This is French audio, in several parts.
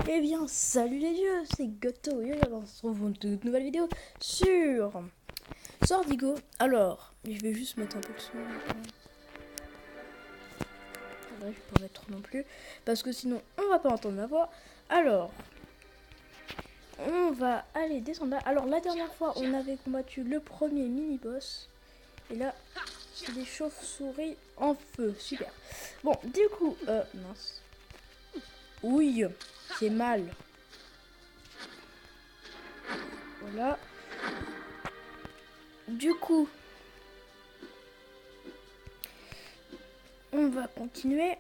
Eh bien, salut les dieux, c'est Goto et on se retrouve pour une toute nouvelle vidéo sur Sordigo. Alors, je vais juste mettre un peu de son. Ouais, je vais pas mettre trop non plus, parce que sinon on va pas entendre ma voix. Alors, on va aller descendre là. Alors, la dernière fois, on avait combattu le premier mini-boss. Et là, c'est des chauves-souris en feu. Super. Bon, du coup, mince. Oui, c'est mal. Voilà. Du coup, on va continuer.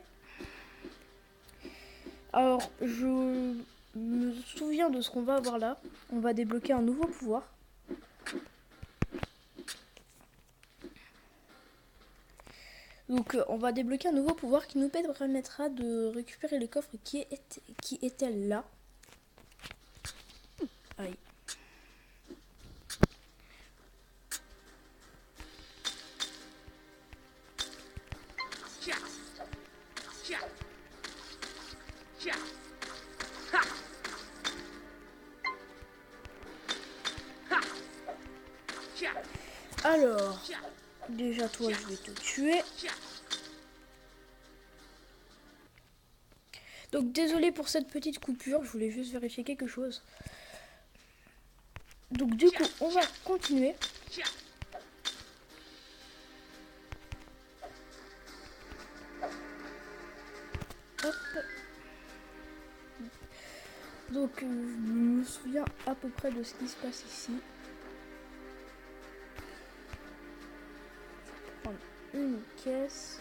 Alors, je me souviens de ce qu'on va avoir là. On va débloquer un nouveau pouvoir. Donc, on va débloquer un nouveau pouvoir qui nous permettra de récupérer les coffres qui étaient là. Aïe. Alors, déjà toi, je vais te tuer. Donc, désolé pour cette petite coupure, je voulais juste vérifier quelque chose. Donc, du coup, on va continuer. Hop. Donc, je me souviens à peu près de ce qui se passe ici. Prendre une caisse.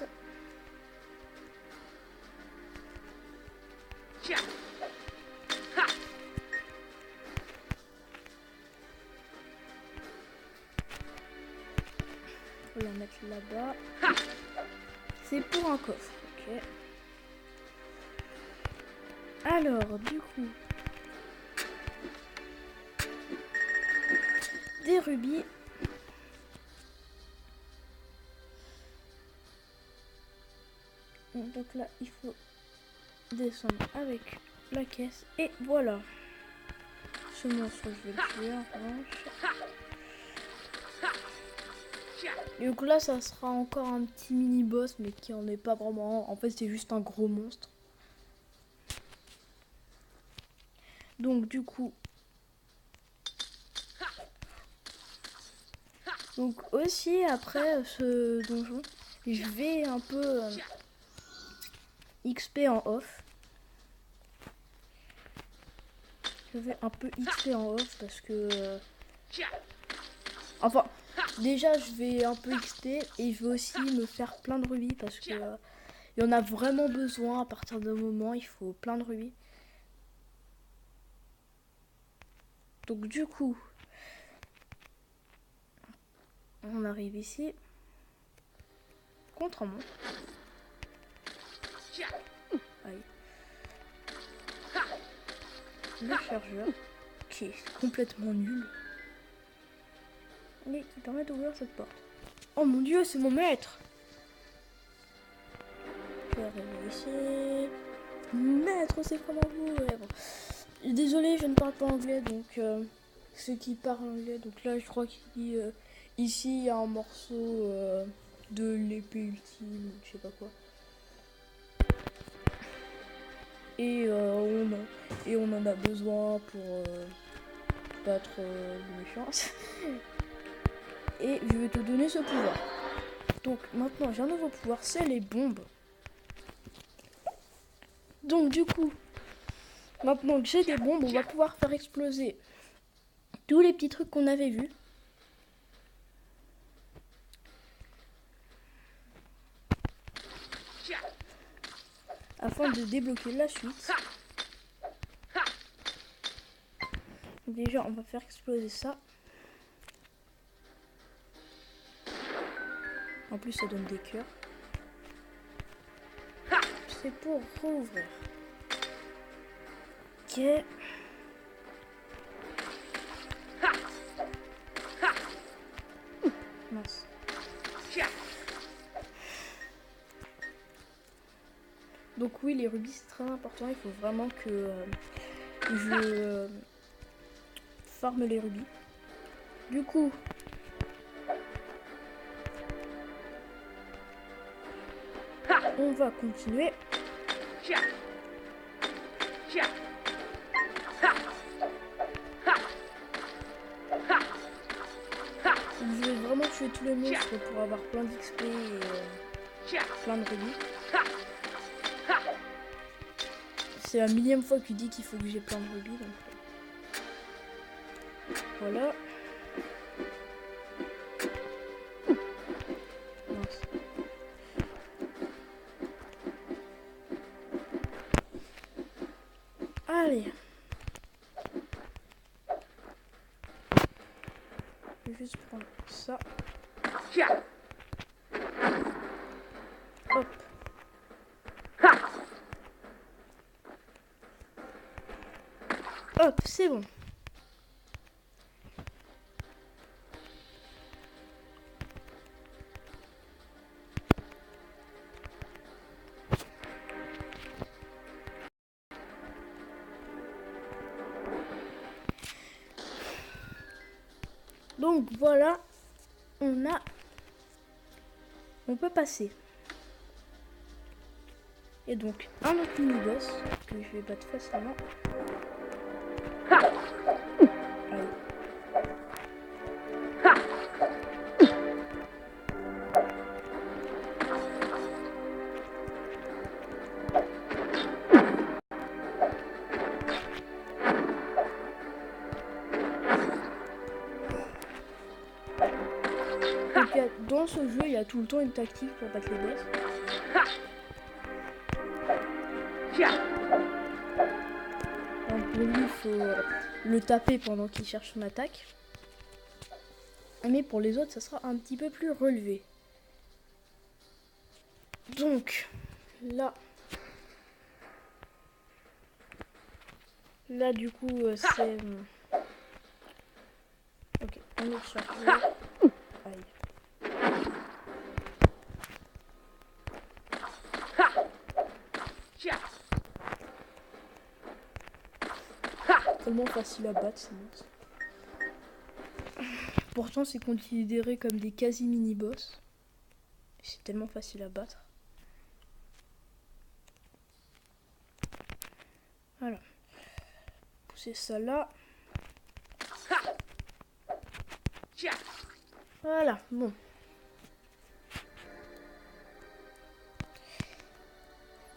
On va la mettre là-bas. C'est pour un coffre, ok. Alors, du coup, des rubis. Donc là, il faut descendre avec la caisse. Et voilà. Ce monstre, je vais le tuer en revanche. Et donc là, ça sera encore un petit mini-boss, mais qui en est pas vraiment. En fait, c'est juste un gros monstre. Donc du coup... Donc aussi, après ce donjon, je vais un peu XP en off. Je vais un peu XP en off parce que... Enfin, déjà, je vais un peu XP et je vais aussi me faire plein de rubis parce que... il y en a vraiment besoin à partir d'un moment, il faut plein de rubis. Donc du coup, on arrive ici. Contre un monstre. Aïe. Le chargeur, qui est complètement nul. Mais qui permet d'ouvrir cette porte. Oh mon dieu, c'est mon maître! Je vais arriver ici. Maître, c'est vraiment vous. Ouais, bon. Désolé, je ne parle pas anglais, donc ceux qui parlent anglais. Donc là, je crois qu'il dit ici, il y a un morceau de l'épée ultime, je sais pas quoi. Et on en a besoin pour battre les méchants. Et je vais te donner ce pouvoir. Donc maintenant, j'ai un nouveau pouvoir, c'est les bombes. Donc du coup, maintenant que j'ai des bombes, on va pouvoir faire exploser tous les petits trucs qu'on avait vus. Afin de débloquer la suite. Déjà, on va faire exploser ça. En plus, ça donne des cœurs. C'est pour rouvrir. Ok. Mince. Donc oui, les rubis c'est très important, il faut vraiment que je farme les rubis. Du coup, on va continuer. Je vais vraiment tuer tous les monstres pour avoir plein d'XP et plein de rubis. C'est la millième fois qu'il dit qu'il faut que j'ai plein de rubis. Donc voilà. Mince. Allez. Je vais juste prendre ça. Hop. Hop, c'est bon. Donc voilà, on peut passer. Et donc un autre mini-boss que je vais battre facilement. Allez. Donc, dans ce jeu, il y a tout le temps une tactique pour battre les boss. Donc pour lui, il faut le taper pendant qu'il cherche son attaque. Mais pour les autres, ça sera un petit peu plus relevé. Donc, là du coup, c'est... Ok, on est chargé. Aïe. Tellement facile à battre, c'est mince. Pourtant, c'est considéré comme des quasi mini-boss. C'est tellement facile à battre. Voilà. Pousser ça là. Voilà, bon.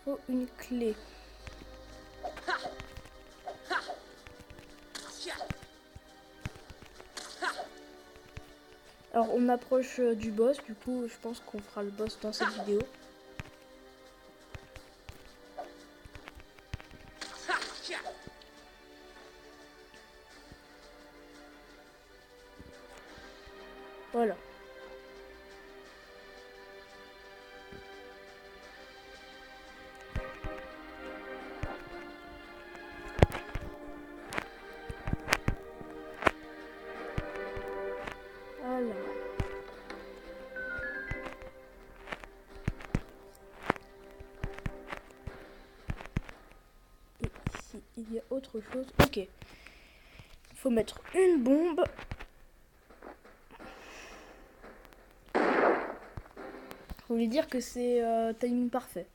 Faut une clé. Alors on approche du boss, du coup je pense qu'on fera le boss dans cette vidéo. Voilà. Voilà. Et ici, il y a autre chose. Ok. Il faut mettre une bombe. Faut lui dire que c'est timing parfait.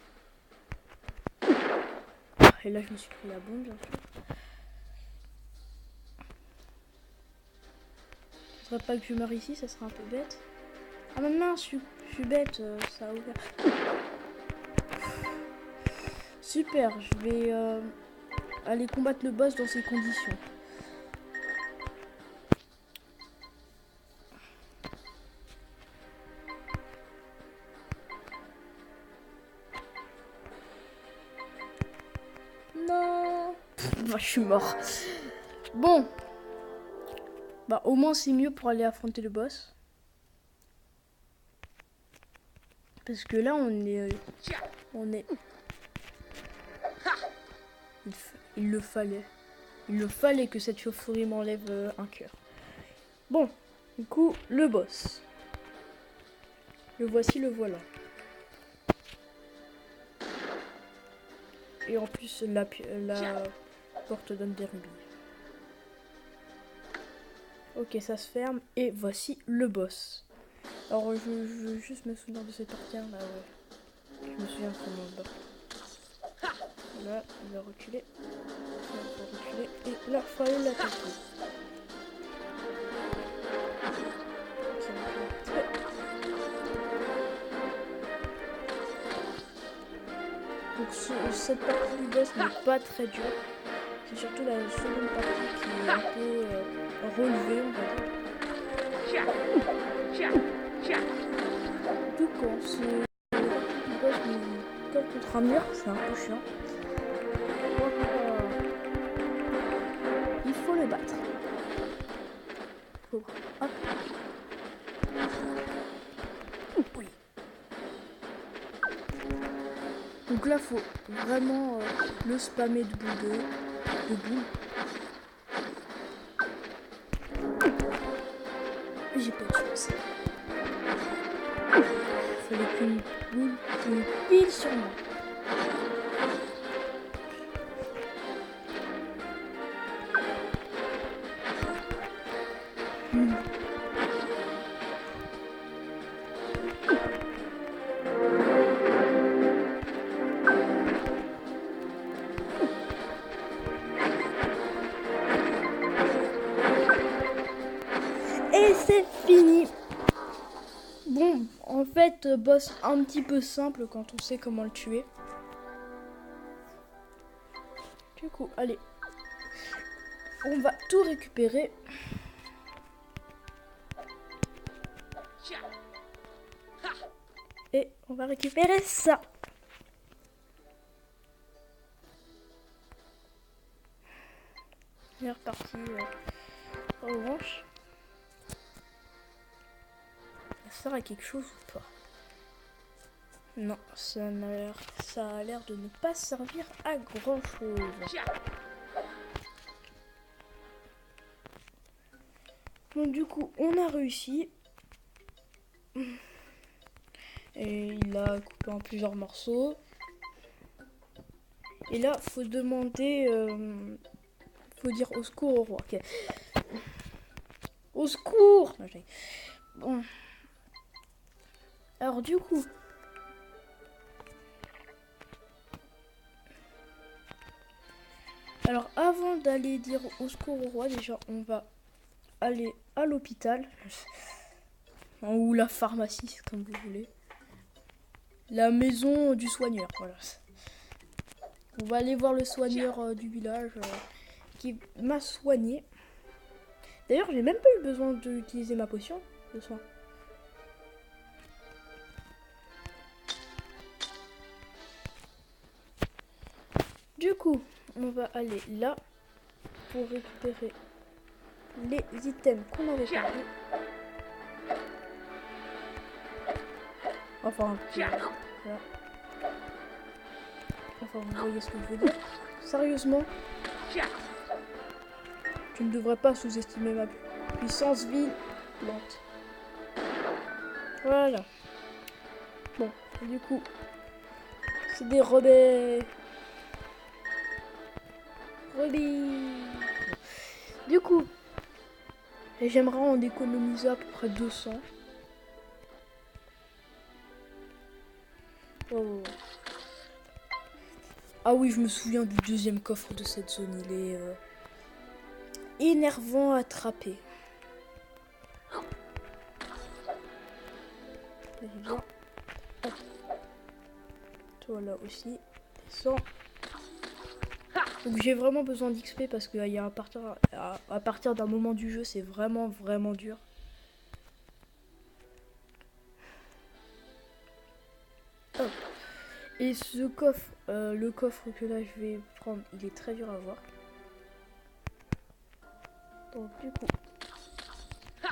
Et là, je me suis pris la bombe, bien sûr. Ce serait pas que je meure ici, ça serait un peu bête. Ah mais mince, je suis bête, ça a ouvert. Super, je vais aller combattre le boss dans ces conditions. Non. Bah, je suis mort. Bon. Bah au moins c'est mieux pour aller affronter le boss. Parce que là on est... Il le fallait. Il le fallait que cette chauve-souris m'enlève un cœur. Bon, du coup, le boss. Le voici, le voilà. Et en plus, la porte donne des rubis. Ok, ça se ferme. Et voici le boss. Alors, je veux juste me souvenir de cette partie. Là, ouais. Je me souviens comment le battre. Là, il va reculer. Là, il va reculer. Et là, il faut aller l'attaquer. Donc cette partie du boss n'est pas très dure. C'est surtout la seconde partie qui est un peu relevée, on va dire. Du coup, c'est le boss nous colle contre un mur, c'est un peu chiant. Il faut le battre. Hop. Oui. Donc là, faut vraiment le spammer de boules de boules. J'ai pas de chance. Il fallait qu'une boule tombe pile sur moi. Et c'est fini. Bon, en fait, boss un petit peu simple quand on sait comment le tuer. Du coup, allez. On va tout récupérer. Et on va récupérer ça. On est reparti en revanche. Ça sert à quelque chose ou pas? Non, ça a l'air de ne pas servir à grand chose. Donc du coup, on a réussi. Et il a coupé en plusieurs morceaux. Et là, faut demander... faut dire au secours au roi. Okay. Au secours! Bon. Alors du coup... Alors avant d'aller dire au secours au roi, déjà, on va aller à l'hôpital. Ou la pharmacie, comme vous voulez. La maison du soigneur, voilà. On va aller voir le soigneur du village qui m'a soigné. D'ailleurs, j'ai même pas eu besoin d'utiliser ma potion de soin. Du coup, on va aller là pour récupérer les items qu'on avait perdus. Enfin, voilà. Enfin, vous voyez ce que je veux dire. Sérieusement, tu ne devrais pas sous-estimer ma puissance violente. Voilà. Bon, du coup, c'est des rebelles. Du coup, j'aimerais en économiser à peu près 200. Oh. Ah oui, je me souviens du deuxième coffre de cette zone. Il est énervant à attraper. Bien. Hop. Toi là aussi. Descends. Donc j'ai vraiment besoin d'XP parce que à partir d'un moment du jeu, c'est vraiment dur. Hop. Et ce coffre, le coffre que là je vais prendre, il est très dur à voir. Donc du coup,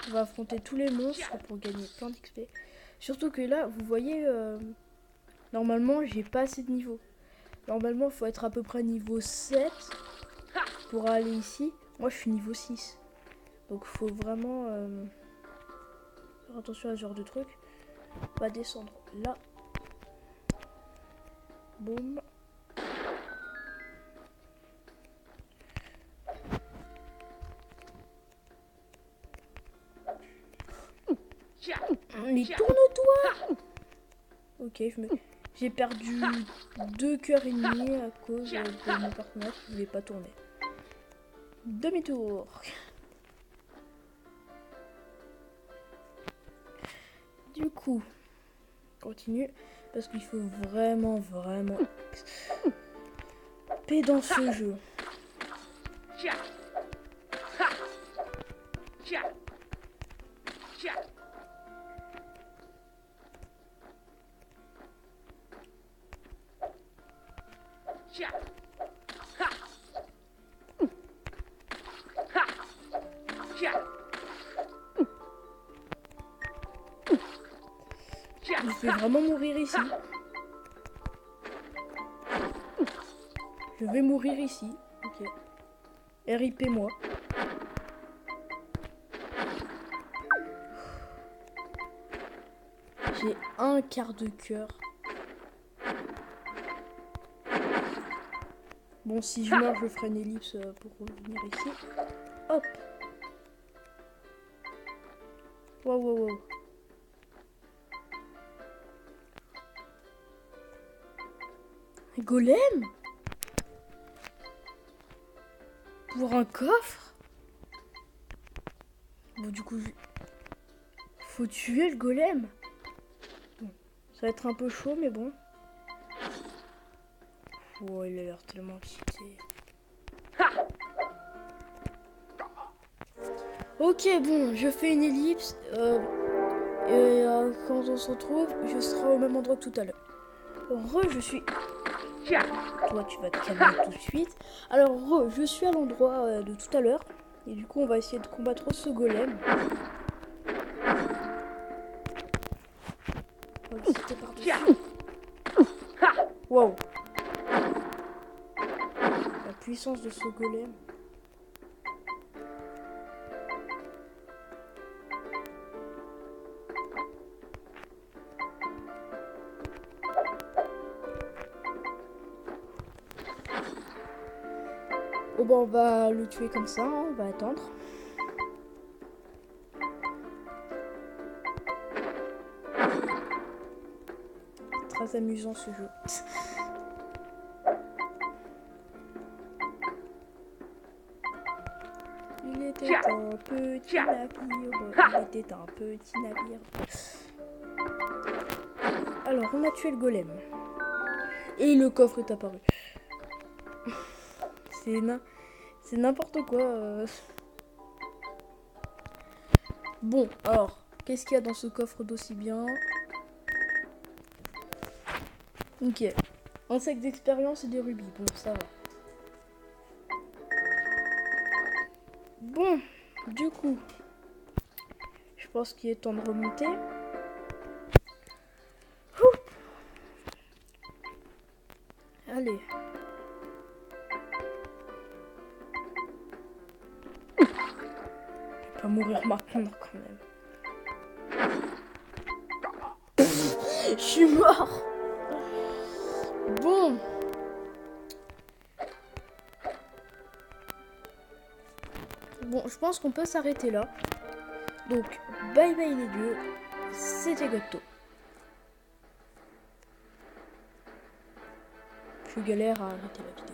on va affronter tous les monstres pour gagner plein d'XP. Surtout que là, vous voyez, normalement j'ai pas assez de niveau. Normalement, il faut être à peu près niveau 7 pour aller ici. Moi, je suis niveau 6. Donc, il faut vraiment faire attention à ce genre de truc. On va descendre là. Boum. Mais tourne-toi. Ok, j'ai perdu 2 cœurs et demi à cause de mon personnage qui ne voulait pas tourner. Demi-tour. Du coup, continue parce qu'il faut vraiment paix dans ce jeu. Je vais vraiment mourir ici. Je vais mourir ici. Ok. RIP moi. J'ai un quart de cœur. Bon, si je meurs, je ferai une ellipse pour revenir ici. Hop. Wow. Golem? Pour un coffre? Bon, du coup, faut tuer le golem. Bon, ça va être un peu chaud, mais bon. Oh, il a l'air tellement excité. Ok, bon, je fais une ellipse. Quand on se retrouve, je serai au même endroit que tout à l'heure. Je suis... Toi, tu vas te calmer tout de suite. Alors, je suis à l'endroit de tout à l'heure. Et du coup, on va essayer de combattre ce golem. On va le sauter par-dessus. Wow. La puissance de ce golem. Oh bah on va le tuer comme ça, hein, on va attendre. Très amusant ce jeu. Il était un petit navire, il était un petit navire. Alors on a tué le golem. Et le coffre est apparu. C'est n'importe quoi. Bon, alors, qu'est-ce qu'il y a dans ce coffre d'aussi bien? Ok. Un sac d'expérience et des rubis. Bon, ça va. Bon, du coup, je pense qu'il est temps de remonter. Ouh. Allez. Je vais pas mourir maintenant quand même. Je suis mort. Bon. Bon, je pense qu'on peut s'arrêter là. Donc, bye bye les dieux. C'était Goto. Je galère à arrêter la vidéo.